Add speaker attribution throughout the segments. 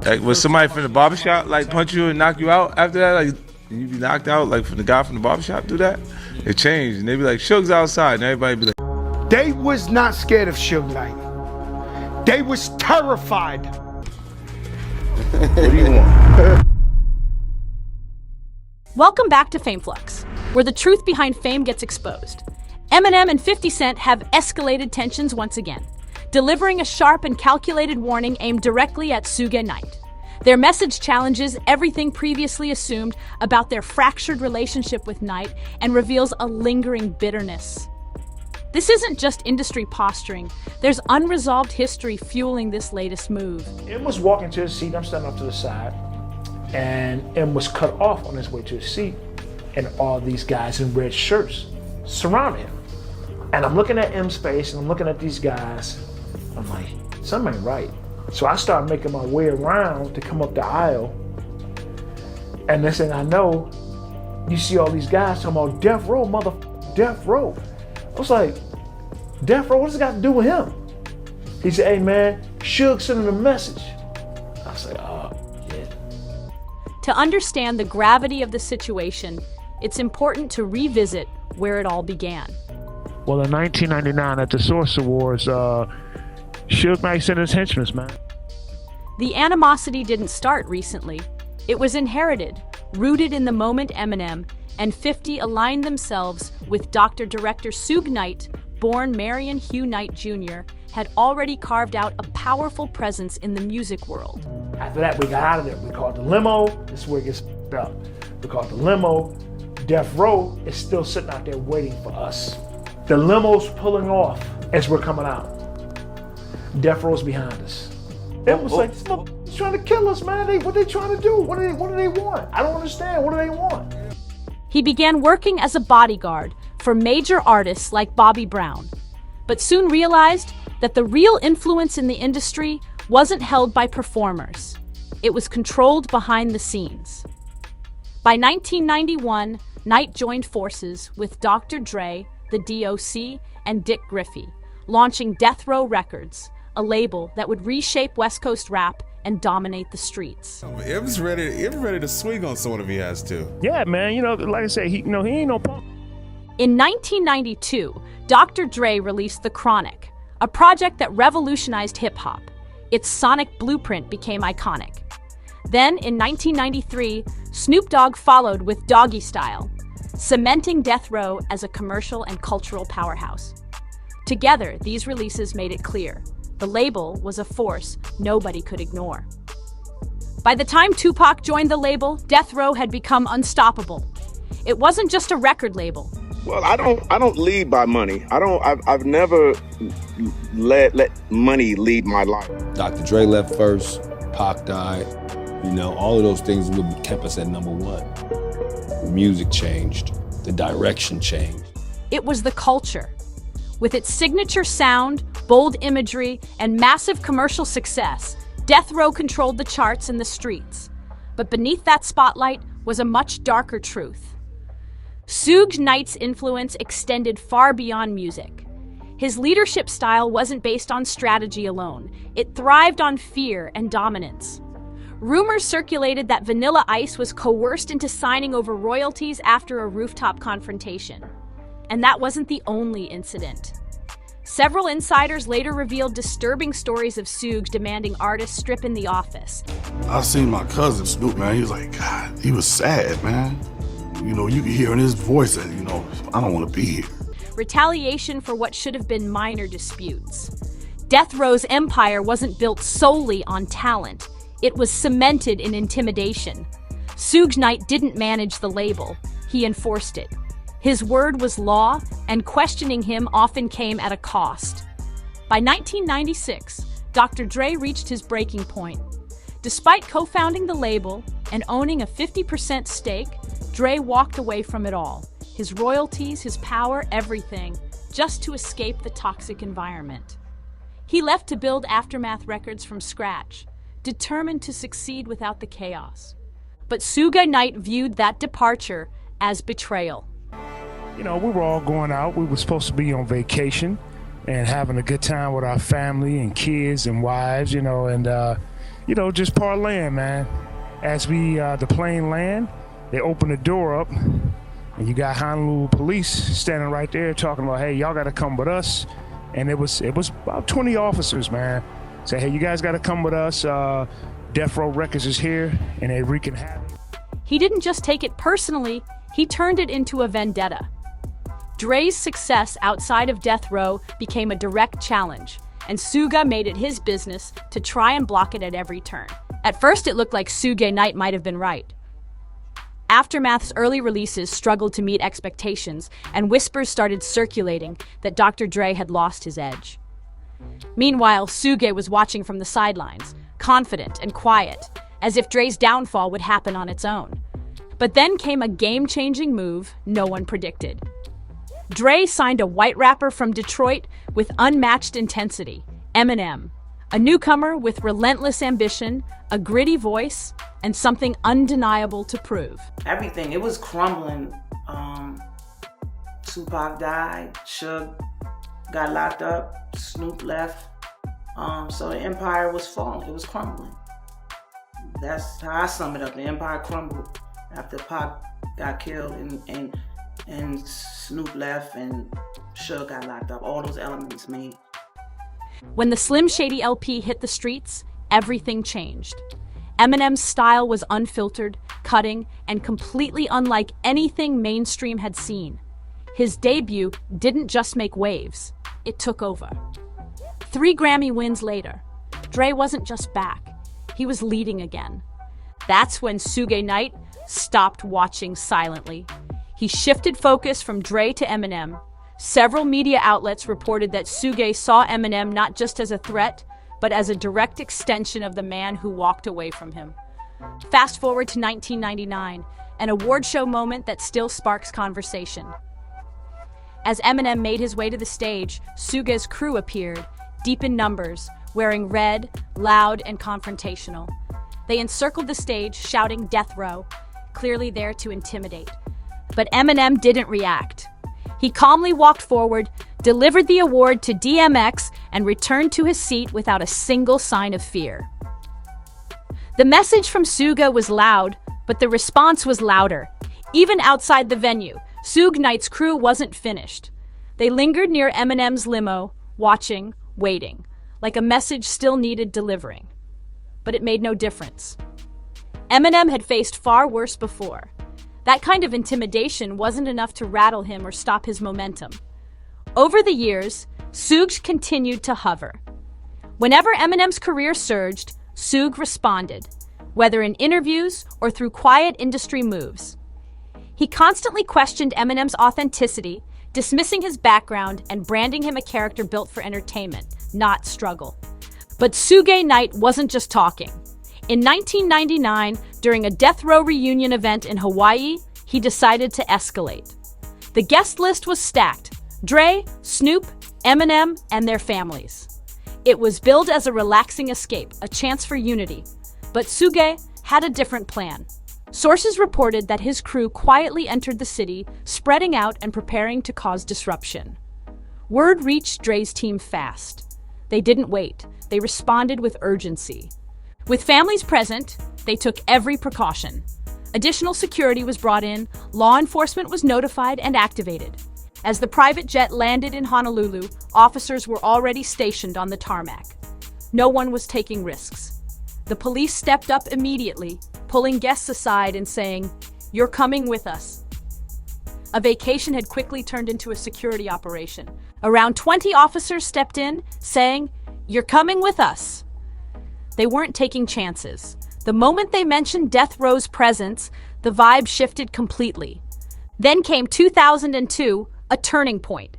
Speaker 1: Like, was somebody from the barbershop like punch you and knock you out after that? Like, you be knocked out like from the guy from the barbershop do that? It changed, and they be like, Suge's outside, and everybody be like,
Speaker 2: they was not scared of Suge Knight. They was terrified.
Speaker 3: What do you want?
Speaker 4: Welcome back to FameFlux, where the truth behind fame gets exposed. Eminem and 50 Cent have escalated tensions once again, delivering a sharp and calculated warning aimed directly at Suge Knight. Their message challenges everything previously assumed about their fractured relationship with Knight and reveals a lingering bitterness. This isn't just industry posturing. There's unresolved history fueling this latest move.
Speaker 5: M was walking to his seat. I'm standing up to the side, and M was cut off on his way to his seat, and all these guys in red shirts surrounded him. And I'm looking at M's face, and I'm looking at these guys. I'm like, something ain't right. So I start making my way around to come up the aisle. And next thing I know, you see all these guys talking about death row, death row. I was like, death row, what does it got to do with him? He said, hey man, Suge sent him a message. I was like, oh, yeah.
Speaker 4: To understand the gravity of the situation, it's important to revisit where it all began.
Speaker 5: Well, in 1999 at the Source Awards, Suge Knight sent his henchmen, man.
Speaker 4: The animosity didn't start recently. It was inherited, rooted in the moment Eminem and 50 aligned themselves with Director Suge Knight, born Marion Hugh Knight Jr., had already carved out a powerful presence in the music world.
Speaker 5: After that, we got out of there. We called the limo. This is where it gets up. We called the limo. Death Row is still sitting out there waiting for us. The limo's pulling off as we're coming out. Death Row's behind us. It was like, this motherfucker's trying to kill us, man. What they trying to do? What do they want? I don't understand. What do they want?
Speaker 4: He began working as a bodyguard for major artists like Bobby Brown, but soon realized that the real influence in the industry wasn't held by performers. It was controlled behind the scenes. By 1991, Knight joined forces with Dr. Dre, the DOC, and Dick Griffey, launching Death Row Records, a label that would reshape West Coast rap and dominate the streets.
Speaker 3: M's ready to swing on someone if he has to.
Speaker 5: Yeah, man. You know, like I said, he ain't no punk.
Speaker 4: In 1992, Dr. Dre released The Chronic, a project that revolutionized hip-hop. Its sonic blueprint became iconic. Then, in 1993, Snoop Dogg followed with Doggy Style, cementing Death Row as a commercial and cultural powerhouse. Together, these releases made it clear the label was a force nobody could ignore. By the time Tupac joined the label, Death Row had become unstoppable. It wasn't just a record label.
Speaker 6: Well, I don't lead by money. I've never let money lead my life.
Speaker 7: Dr. Dre left first, Pac died. You know, all of those things would kept us at number one. The music changed, the direction changed.
Speaker 4: It was the culture. With its signature sound, bold imagery, and massive commercial success, Death Row controlled the charts and the streets. But beneath that spotlight was a much darker truth. Suge Knight's influence extended far beyond music. His leadership style wasn't based on strategy alone. It thrived on fear and dominance. Rumors circulated that Vanilla Ice was coerced into signing over royalties after a rooftop confrontation. And that wasn't the only incident. Several insiders later revealed disturbing stories of Suge demanding artists strip in the office.
Speaker 8: I seen my cousin Snoop, man. He was like, God, he was sad, man. You know, you could hear in his voice that, you know, I don't want to be here.
Speaker 4: Retaliation for what should have been minor disputes. Death Row's empire wasn't built solely on talent. It was cemented in intimidation. Suge Knight didn't manage the label. He enforced it. His word was law, and questioning him often came at a cost. By 1996, Dr. Dre reached his breaking point. Despite co-founding the label and owning a 50% stake, Dre walked away from it all. His royalties, his power, everything, just to escape the toxic environment. He left to build Aftermath Records from scratch, determined to succeed without the chaos. But Suge Knight viewed that departure as betrayal.
Speaker 5: You know, we were all going out. We were supposed to be on vacation and having a good time with our family and kids and wives, you know, and just parlaying, man. As the plane land, they open the door up, and you got Honolulu police standing right there talking about, hey, y'all got to come with us. And it was about 20 officers, man. Say, hey, you guys got to come with us. Death Row Records is here, and they wreaking havoc.
Speaker 4: He didn't just take it personally, he turned it into a vendetta. Dre's success outside of Death Row became a direct challenge, and Suga made it his business to try and block it at every turn. At first, it looked like Suge Knight might have been right. Aftermath's early releases struggled to meet expectations, and whispers started circulating that Dr. Dre had lost his edge. Meanwhile, Suge was watching from the sidelines, confident and quiet, as if Dre's downfall would happen on its own. But then came a game-changing move no one predicted. Dre signed a white rapper from Detroit with unmatched intensity, Eminem, a newcomer with relentless ambition, a gritty voice, and something undeniable to prove.
Speaker 9: Everything, it was crumbling. Tupac died, Suge got locked up, Snoop left. So the empire was falling, it was crumbling. That's how I sum it up. The empire crumbled after Pac got killed and Snoop left and Suge got locked up. All those elements made.
Speaker 4: When the Slim Shady LP hit the streets, everything changed. Eminem's style was unfiltered, cutting, and completely unlike anything mainstream had seen. His debut didn't just make waves, it took over. 3 Grammy wins later, Dre wasn't just back, he was leading again. That's when Suge Knight stopped watching silently. He shifted focus from Dre to Eminem. Several media outlets reported that Suge saw Eminem not just as a threat, but as a direct extension of the man who walked away from him. Fast forward to 1999, an award show moment that still sparks conversation. As Eminem made his way to the stage, Suge's crew appeared, deep in numbers, wearing red, loud, and confrontational. They encircled the stage, shouting "Death Row," clearly there to intimidate. But Eminem didn't react. He calmly walked forward, delivered the award to DMX, and returned to his seat without a single sign of fear. The message from Suga was loud, but the response was louder. Even outside the venue, Suge Knight's crew wasn't finished. They lingered near Eminem's limo, watching, waiting, like a message still needed delivering. But it made no difference. Eminem had faced far worse before. That kind of intimidation wasn't enough to rattle him or stop his momentum. Over the years, Suge continued to hover. Whenever Eminem's career surged, Suge responded, whether in interviews or through quiet industry moves. He constantly questioned Eminem's authenticity, dismissing his background and branding him a character built for entertainment, not struggle. But Suge Knight wasn't just talking. In 1999, during a Death Row reunion event in Hawaii, he decided to escalate. The guest list was stacked: Dre, Snoop, Eminem, and their families. It was billed as a relaxing escape, a chance for unity. But Suge had a different plan. Sources reported that his crew quietly entered the city, spreading out and preparing to cause disruption. Word reached Dre's team fast. They didn't wait. They responded with urgency. With families present, they took every precaution. Additional security was brought in, law enforcement was notified and activated. As the private jet landed in Honolulu, officers were already stationed on the tarmac. No one was taking risks. The police stepped up immediately, pulling guests aside and saying, "You're coming with us." A vacation had quickly turned into a security operation. Around 20 officers stepped in, saying, "You're coming with us." They weren't taking chances. The moment they mentioned Death Row's presence, the vibe shifted completely. Then came 2002, a turning point.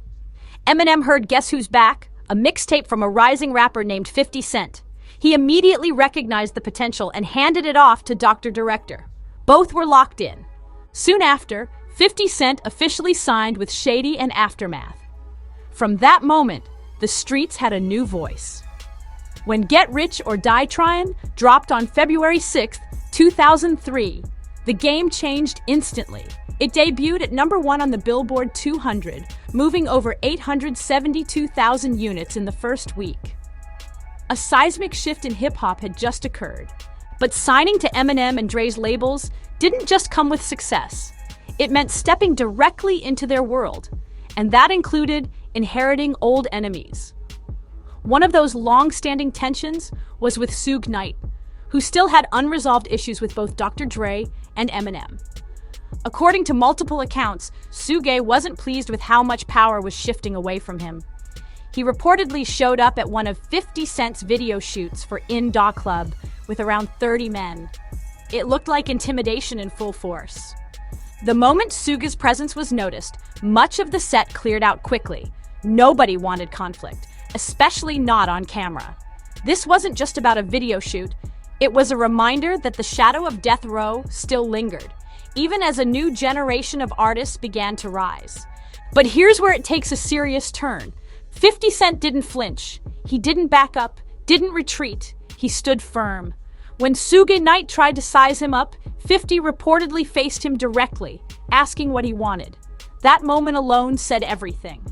Speaker 4: Eminem heard Guess Who's Back, a mixtape from a rising rapper named 50 Cent. He immediately recognized the potential and handed it off to Dr. Director. Both were locked in. Soon after, 50 Cent officially signed with Shady and Aftermath. From that moment, the streets had a new voice. When Get Rich or Die Tryin' dropped on February 6, 2003, the game changed instantly. It debuted at #1 on the Billboard 200, moving over 872,000 units in the first week. A seismic shift in hip-hop had just occurred. But signing to Eminem and Dre's labels didn't just come with success. It meant stepping directly into their world, and that included inheriting old enemies. One of those long-standing tensions was with Suge Knight, who still had unresolved issues with both Dr. Dre and Eminem. According to multiple accounts, Suge wasn't pleased with how much power was shifting away from him. He reportedly showed up at one of 50 Cent's video shoots for In Da Club with around 30 men. It looked like intimidation in full force. The moment Suge's presence was noticed, much of the set cleared out quickly. Nobody wanted conflict, especially not on camera. This wasn't just about a video shoot. It was a reminder that the shadow of death row still lingered, even as a new generation of artists began to rise. But here's where it takes a serious turn. 50 Cent didn't flinch. He didn't back up, didn't retreat. He stood firm. When Suge Knight tried to size him up, 50 reportedly faced him directly, asking what he wanted. That moment alone said everything.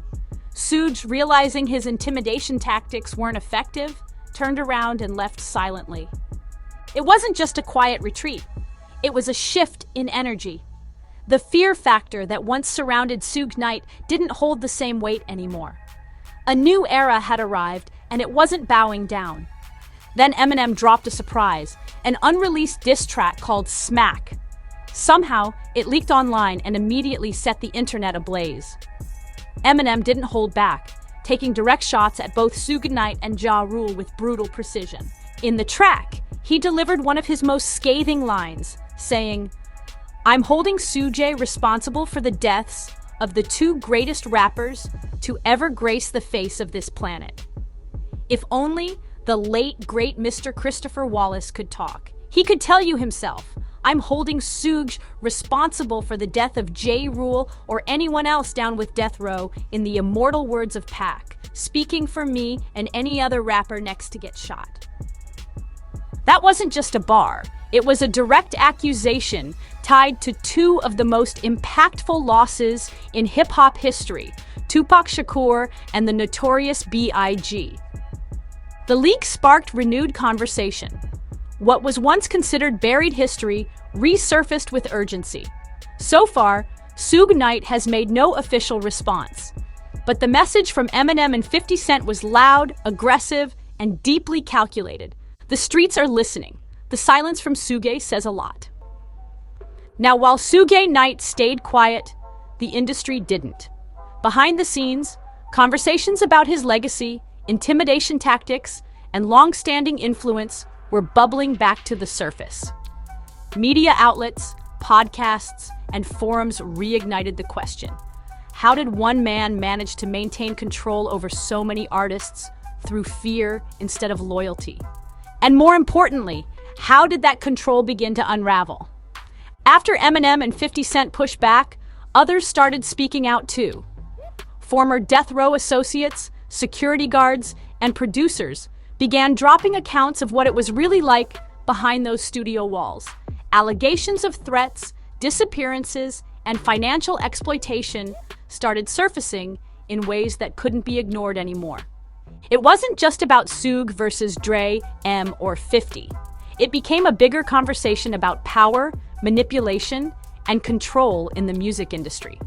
Speaker 4: Suge, realizing his intimidation tactics weren't effective, turned around and left silently. It wasn't just a quiet retreat. It was a shift in energy. The fear factor that once surrounded Suge Knight didn't hold the same weight anymore. A new era had arrived, and it wasn't bowing down. Then Eminem dropped a surprise, an unreleased diss track called Smack. Somehow, it leaked online and immediately set the internet ablaze. Eminem didn't hold back, taking direct shots at both Suge Knight and Ja Rule with brutal precision. In the track, he delivered one of his most scathing lines, saying, "I'm holding Suge responsible for the deaths of the two greatest rappers to ever grace the face of this planet." If only the late, great Mr. Christopher Wallace could talk. He could tell you himself, "I'm holding Suge responsible for the death of J. Rule or anyone else down with death row, in the immortal words of Pac, speaking for me and any other rapper next to get shot." That wasn't just a bar. It was a direct accusation tied to two of the most impactful losses in hip-hop history, Tupac Shakur and the notorious B.I.G. The leak sparked renewed conversation. What was once considered buried history resurfaced with urgency. So far, Suge Knight has made no official response. But the message from Eminem and 50 Cent was loud, aggressive, and deeply calculated. The streets are listening. The silence from Suge says a lot. Now, while Suge Knight stayed quiet, the industry didn't. Behind the scenes, conversations about his legacy, intimidation tactics, and long-standing influence were bubbling back to the surface. Media outlets, podcasts, and forums reignited the question. How did one man manage to maintain control over so many artists through fear instead of loyalty? And more importantly, how did that control begin to unravel? After Eminem and 50 Cent pushed back, others started speaking out too. Former death row associates, security guards, and producers began dropping accounts of what it was really like behind those studio walls. Allegations of threats, disappearances, and financial exploitation started surfacing in ways that couldn't be ignored anymore. It wasn't just about Suge versus Dre, M, or 50. It became a bigger conversation about power, manipulation, and control in the music industry.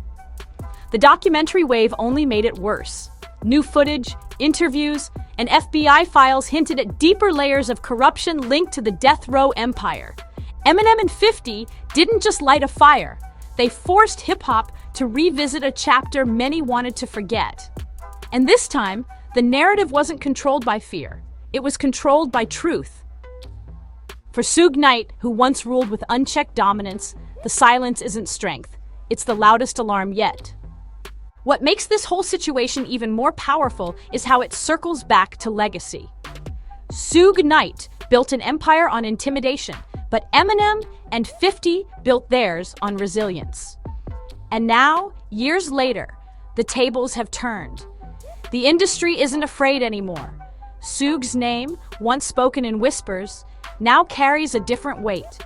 Speaker 4: The documentary wave only made it worse. New footage, interviews, and FBI files hinted at deeper layers of corruption linked to the death row empire. Eminem and 50 didn't just light a fire. They forced hip-hop to revisit a chapter many wanted to forget. And this time, the narrative wasn't controlled by fear. It was controlled by truth. For Suge Knight, who once ruled with unchecked dominance, the silence isn't strength. It's the loudest alarm yet. What makes this whole situation even more powerful is how it circles back to legacy. Suge Knight built an empire on intimidation, but Eminem and 50 built theirs on resilience. And now, years later, the tables have turned. The industry isn't afraid anymore. Suge's name, once spoken in whispers, now carries a different weight.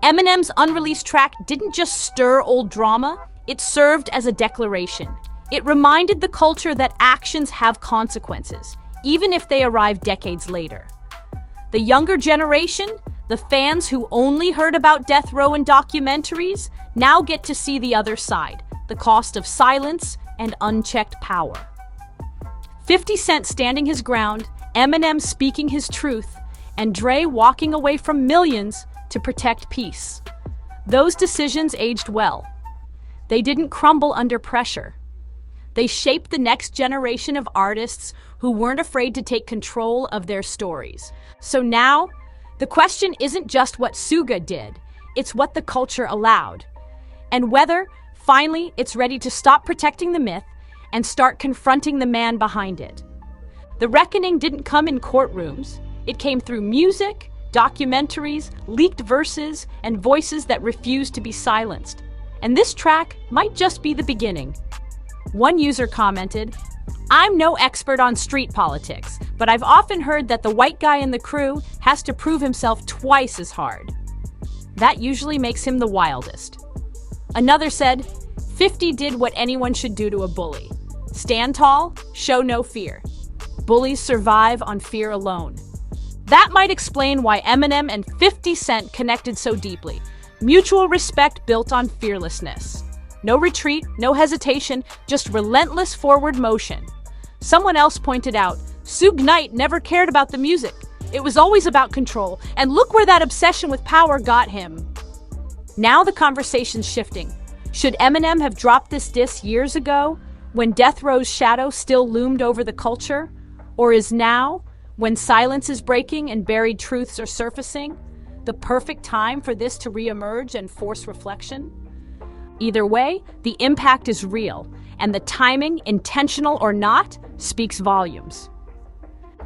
Speaker 4: Eminem's unreleased track didn't just stir old drama, it served as a declaration. It reminded the culture that actions have consequences, even if they arrive decades later. The younger generation, the fans who only heard about death row in documentaries, now get to see the other side, the cost of silence and unchecked power. 50 Cent standing his ground, Eminem speaking his truth, and Dre walking away from millions to protect peace. Those decisions aged well. They didn't crumble under pressure. They shaped the next generation of artists who weren't afraid to take control of their stories. So now, the question isn't just what Suga did, it's what the culture allowed. And whether, finally, it's ready to stop protecting the myth and start confronting the man behind it. The reckoning didn't come in courtrooms. It came through music, documentaries, leaked verses, and voices that refused to be silenced. And this track might just be the beginning. One user commented, "I'm no expert on street politics, but I've often heard that the white guy in the crew has to prove himself twice as hard. That usually makes him the wildest." Another said, 50 did what anyone should do to a bully. Stand tall, show no fear. Bullies survive on fear alone. That might explain why Eminem and 50 Cent connected so deeply. Mutual respect built on fearlessness. No retreat, no hesitation, just relentless forward motion. Someone else pointed out, Suge Knight never cared about the music. It was always about control, and look where that obsession with power got him. Now the conversation's shifting. Should Eminem have dropped this diss years ago, when death row's shadow still loomed over the culture? Or is now, when silence is breaking and buried truths are surfacing, the perfect time for this to reemerge and force reflection? Either way, the impact is real, and the timing, intentional or not, speaks volumes.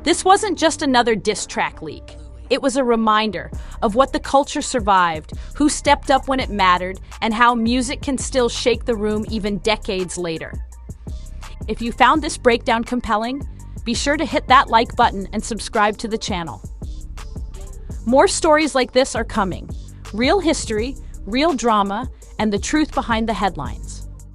Speaker 4: This wasn't just another diss track leak. It was a reminder of what the culture survived, who stepped up when it mattered, and how music can still shake the room even decades later. If you found this breakdown compelling, be sure to hit that like button and subscribe to the channel. More stories like this are coming. Real history, real drama, and the truth behind the headlines.